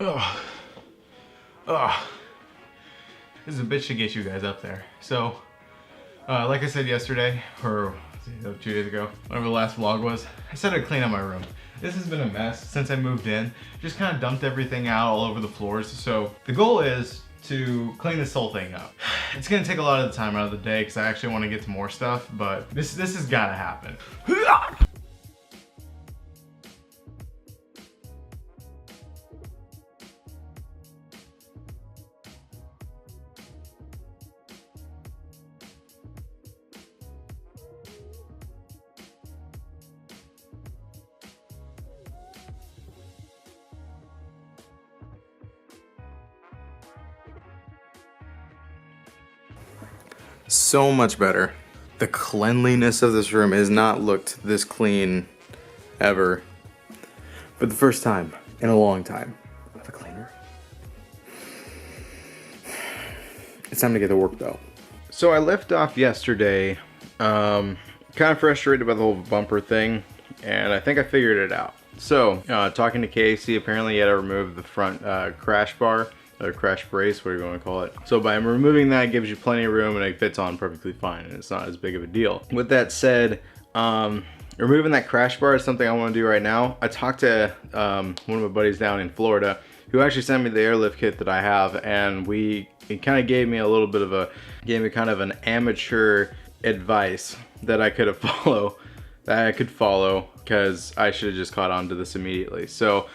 Ugh. Ugh. This is a bitch to get you guys up there. So, like I said yesterday, or 2 days ago, whatever the last vlog was, I said I'd clean up my room. This has been a mess since I moved in. Just kind of dumped everything out all over the floors. So the goal is to clean this whole thing up. It's gonna take a lot of the time out of the day because I actually want to get to more stuff, but this has gotta happen. So much better. The cleanliness of this room has not looked this clean ever. For the first time in a long time. I have a cleaner. It's time to get to work though. So I left off yesterday, kind of frustrated by the whole bumper thing, and I think I figured it out. So, talking to Casey, apparently he had to remove the front crash bar. Or crash brace, what do you want to call it. So by removing that, it gives you plenty of room and it fits on perfectly fine and it's not as big of a deal. With that said, removing that crash bar is something I want to do right now. I talked to one of my buddies down in Florida who actually sent me the airlift kit that I have, and it kind of gave me a little bit of an amateur advice that I could follow because I should have just caught on to this immediately. So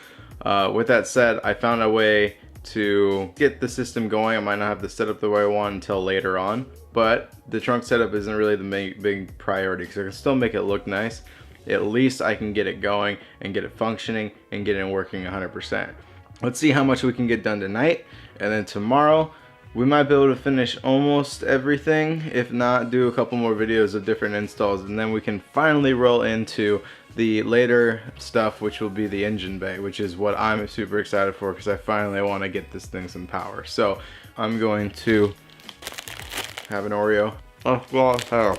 with that said, I found a way to get the system going. I might not have the setup the way I want until later on, but the trunk setup isn't really the big priority because I can still make it look nice. At least I can get it going and get it functioning and get it working 100%. Let's see how much we can get done tonight, and then tomorrow we might be able to finish almost everything. If not, do a couple more videos of different installs, and then we can finally roll into the later stuff, which will be the engine bay, which is what I'm super excited for because I finally want to get this thing some power. So I'm going to have an Oreo. Oh, well, oh.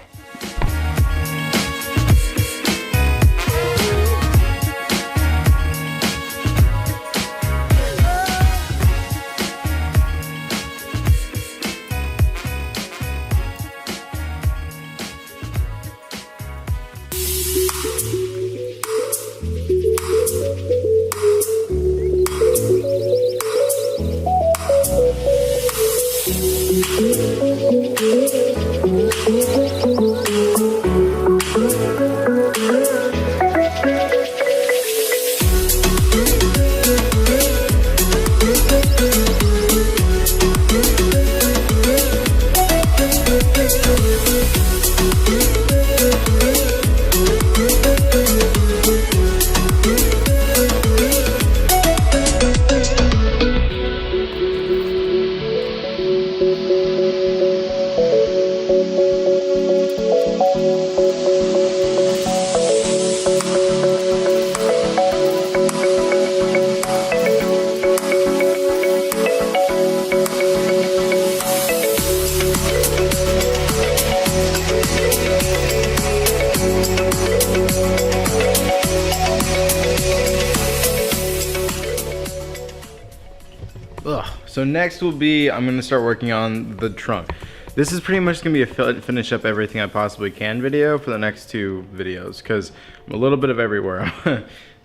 So next will be, I'm gonna start working on the trunk. This is pretty much gonna be a finish up everything I possibly can video for the next 2 videos because I'm a little bit of everywhere.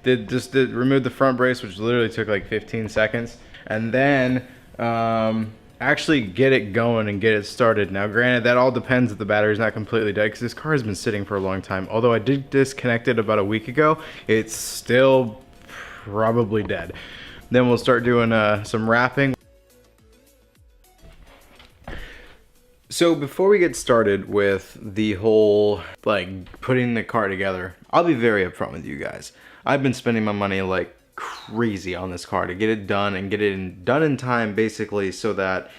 did remove the front brace, which literally took like 15 seconds, and then actually get it going and get it started. Now granted, that all depends if the battery's not completely dead because this car has been sitting for a long time. Although I did disconnect it about a week ago, it's still probably dead. Then we'll start doing some wrapping. So before we get started with the whole like putting the car together, I'll be very upfront with you guys. I've been spending my money like crazy on this car to get it done and get it done in time, basically so that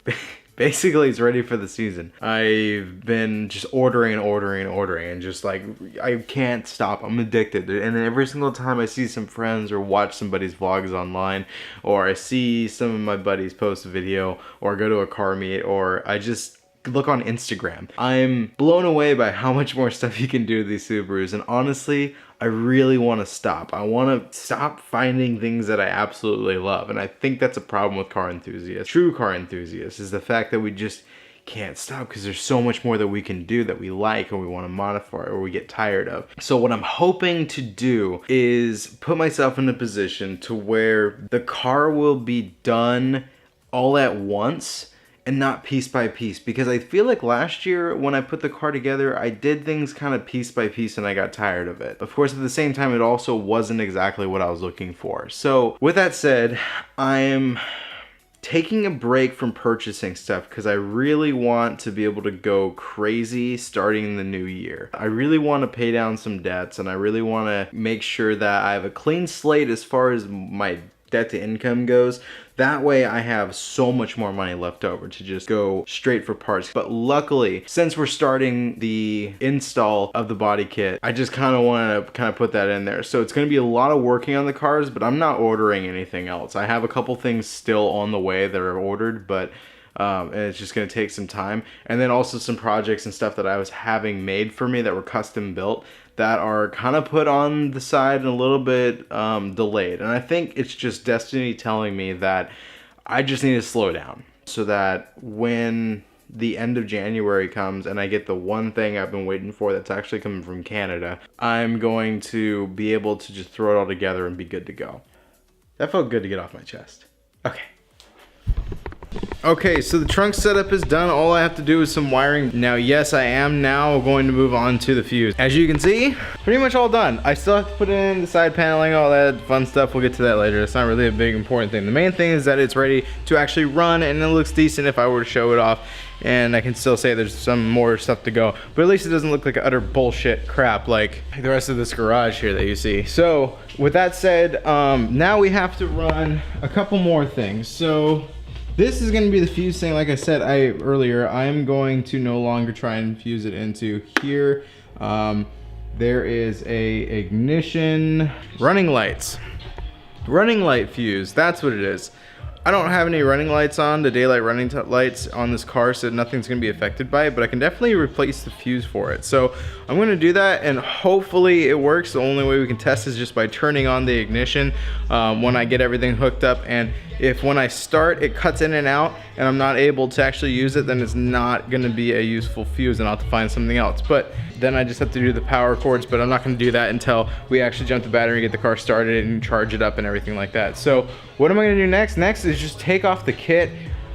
basically it's ready for the season. I've been just ordering and just like I can't stop. I'm addicted, and every single time I see some friends or watch somebody's vlogs online, or I see some of my buddies post a video or go to a car meet, or I just look on Instagram. I'm blown away by how much more stuff you can do with these Subarus, and honestly, I really want to stop. I want to stop finding things that I absolutely love, and I think that's a problem with car enthusiasts. True car enthusiasts is the fact that we just can't stop because there's so much more that we can do that we like and we want to modify or we get tired of. So what I'm hoping to do is put myself in a position to where the car will be done all at once and not piece by piece, because I feel like last year when I put the car together, I did things kind of piece by piece and I got tired of it. Of course, at the same time, it also wasn't exactly what I was looking for. So with that said, I'm taking a break from purchasing stuff because I really want to be able to go crazy starting in the new year. I really want to pay down some debts, and I really want to make sure that I have a clean slate as far as my debt to income goes. That way I have so much more money left over to just go straight for parts. But luckily, since we're starting the install of the body kit, I just kind of want to put that in there. So it's going to be a lot of working on the cars, but I'm not ordering anything else. I have a couple things still on the way that are ordered, but and it's just going to take some time. And then also some projects and stuff that I was having made for me that were custom built that are kind of put on the side and a little bit delayed. And I think it's just destiny telling me that I just need to slow down so that when the end of January comes and I get the one thing I've been waiting for that's actually coming from Canada, I'm going to be able to just throw it all together and be good to go. That felt good to get off my chest. Okay, so the trunk setup is done. All I have to do is some wiring. Now, yes, I am now going to move on to the fuse. As you can see, pretty much all done. I still have to put in the side paneling, all that fun stuff. We'll get to that later. It's not really a big important thing. The main thing is that it's ready to actually run, and it looks decent if I were to show it off. And I can still say there's some more stuff to go, but at least it doesn't look like utter bullshit crap like the rest of this garage here that you see. So with that said, now we have to run a couple more things. So this is going to be the fuse thing. Like I said earlier, I am going to no longer try and fuse it into here. There is a ignition running lights. Running light fuse, that's what it is. I don't have any running lights on, the daylight running lights on this car, so nothing's going to be affected by it, but I can definitely replace the fuse for it. So I'm going to do that, and hopefully it works. The only way we can test is just by turning on the ignition when I get everything hooked up, and if when I start it cuts in and out and I'm not able to actually use it, then it's not going to be a useful fuse and I'll have to find something else. But then I just have to do the power cords, but I'm not going to do that until we actually jump the battery, get the car started and charge it up and everything like that. So what am I going to do next? Next is just take off the kit,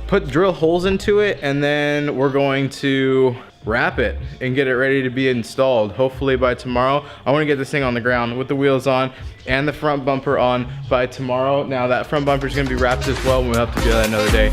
drill holes into it, and then we're going to wrap it and get it ready to be installed. Hopefully by tomorrow. I want to get this thing on the ground with the wheels on and the front bumper on by tomorrow. Now that front bumper is going to be wrapped as well, and we'll have to do that another day.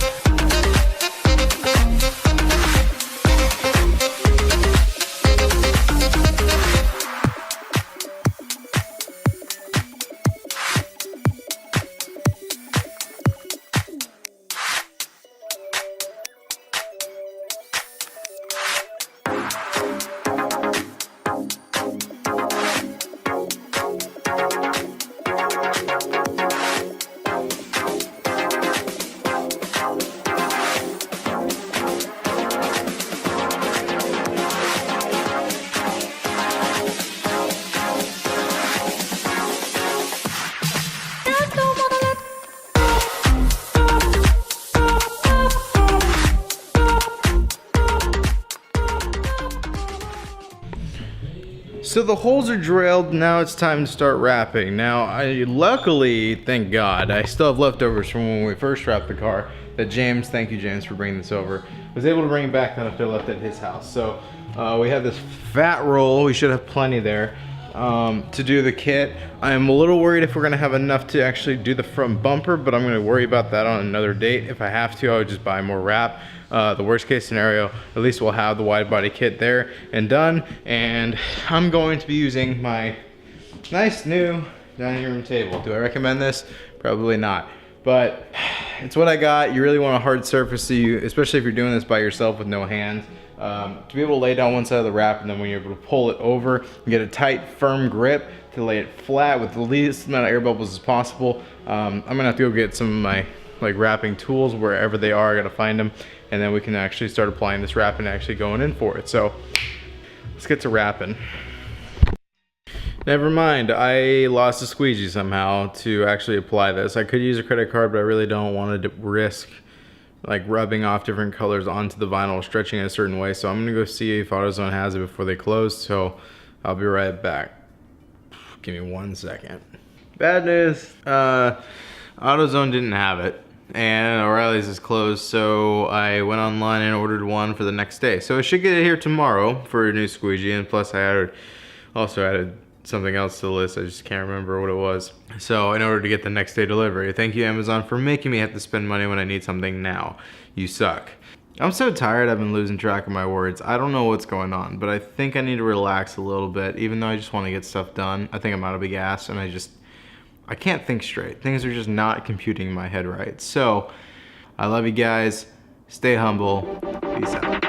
So the holes are drilled, now it's time to start wrapping. Now, luckily, thank God, I still have leftovers from when we first wrapped the car that James, thank you James for bringing this over, was able to bring it back that I left at his house. So we have this fat roll, we should have plenty there to do the kit. I'm a little worried if we're gonna have enough to actually do the front bumper, but I'm gonna worry about that on another date. If I have to, I would just buy more wrap. The worst case scenario, at least we'll have the wide body kit there and done. And I'm going to be using my nice new dining room table. Do I recommend this? Probably not, but it's what I got. You really want a hard surface, so especially if you're doing this by yourself with no hands, to be able to lay down one side of the wrap, and then when you're able to pull it over and get a tight, firm grip to lay it flat with the least amount of air bubbles as possible. I'm gonna have to go get some of my wrapping tools wherever they are. I gotta find them and then we can actually start applying this wrap and actually going in for it. So let's get to wrapping. Never mind, I lost a squeegee somehow to actually apply this. I could use a credit card, but I really don't want to risk like rubbing off different colors onto the vinyl, stretching it a certain way. So I'm gonna go see if AutoZone has it before they close. So I'll be right back. Give me 1 second. Bad news, AutoZone didn't have it, and O'Reilly's is closed, so I went online and ordered one for the next day. So I should get it here tomorrow for a new squeegee, and plus I also added something else to the list. I just can't remember what it was. So in order to get the next day delivery, thank you Amazon for making me have to spend money when I need something now. You suck. I'm so tired I've been losing track of my words. I don't know what's going on, but I think I need to relax a little bit, even though I just want to get stuff done. I think I'm out of gas and I can't think straight. Things are just not computing in my head right. So I love you guys. Stay humble. Peace out.